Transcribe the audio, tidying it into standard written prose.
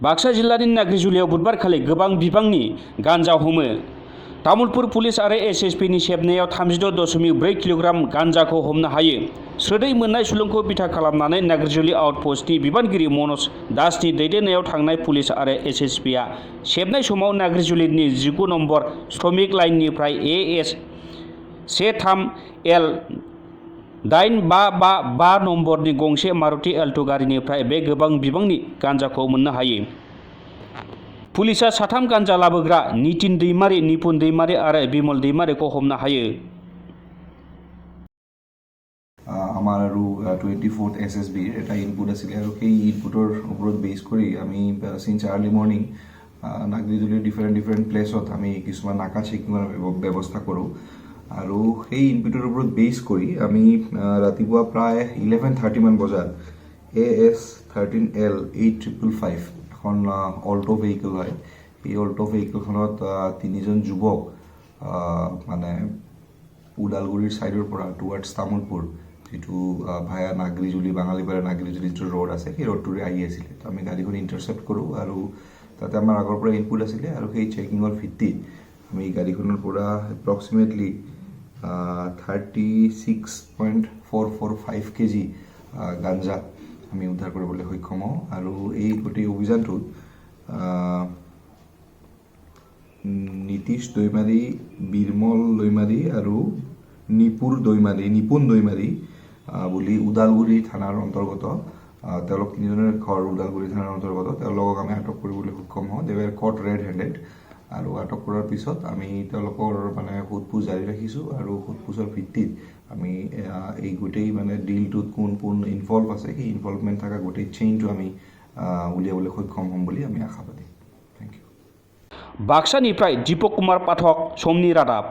बाक्सा जिल्लानि नाग्रिजुलियाव बुधबारखालि गोबां बिबांनि गान्जा हमो। तामुलपुर पुलिस आरो एसएसपीनि सेबनायाव 36.4 किल'ग्राम गान्जाखौ हमनो हायो। स्रोदै मोननाय सुलुंखौ बिथा खालामनानै नाग्रिजुलि आउटपस्टनि बिबानगिरि मनज दासनि दैदेननायाव थांनाय पुलिस आरो एसएसपीआ सेबनाय समाव नाग्रिजुलिनि 19 नम्बर श्रमिक लाइननिफ्राय AS 13L 8555 नम्बरनि गंसे मारुति अल्ट' गारिनिफ्राय बे गोबां बिबांनि गान्जाखौ मोननो हायो। पुलिसआ साथाम गान्जा लाबोग्रा नितिन दैमारी, निपुन दैमारी आरो बिमल दैमारीखौ हमनो हायो। আমাৰ আৰু 24th SSBৰ এটা ইনপুট আছিলে আৰু সেই ইনপুটৰ ওপৰত বেছ কৰি আমি সিন্স আৰ্লি মৰ্ণিং নাগ্ৰিজুলিৰ ডিফাৰেণ্ট প্লেছত আমি কিছুমান নাকা চেকিঙৰ ব্যৱস্থা কৰোঁ আৰু সেই ইনপুটৰ ওপৰত বেছ কৰি আমি ৰাতিপুৱা প্ৰায় 11:30 মান বজাত AS 13L 8555 এখন অল্টো ভেহিকল হয়। এই অল্টো ভেহিকলখনত তিনিজন যুৱক মানে ওদালগুৰিৰ ছাইডৰ পৰা টুৱাৰ্ডছ তামোলপুৰ যিটো ভায়া নাগ্ৰিজুলি বাঙালীপাৰা নাগ্ৰিজুলি যিটো ৰোড আছে সেই ৰোডটোৰে আহি আছিলে। তো আমি গাড়ীখন ইণ্টাৰচেপ্ট কৰোঁ আৰু তাতে আমাৰ আগৰ পৰা ইনপুট আছিলে আৰু সেই চেকিঙৰ ভিত্তিত আমি গাড়ীখনৰ পৰা এপ্ৰক্সিমেটলি 36.445 কেজি গাঞ্জা আমি উদ্ধাৰ কৰিবলৈ সক্ষম হওঁ আৰু এই গোটেই অভিযানটোত নীতিশ দৈমাৰী, বিৰমল দৈমাৰী আৰু নিপুন দৈমাৰী বুলি ওদালগুৰি থানাৰ অন্তৰ্গত তেওঁলোক তিনিজনৰ ঘৰ ওদালগুৰি থানাৰ অন্তৰ্গত তেওঁলোকক আমি আটক কৰিবলৈ সক্ষম হওঁ। দে ৱেৰ কট ৰেড হেণ্ডেড আৰু আটক কৰাৰ পিছত আমি তেওঁলোকৰ মানে সোধপোছ জাৰি ৰাখিছোঁ আৰু সোধপোছৰ ভিত্তিত আমি এই গোটেই মানে ডিলটোত কোন ইনভলভ আছে সেই ইনভলভমেণ্ট থকা গোটেই চেইনটো আমি উলিয়াবলৈ সক্ষম হ'ম বুলি আমি আশাবাদী। Thank you. बाक्सानिफ्राय दीपक कुमार पाठक, समनि रादाब।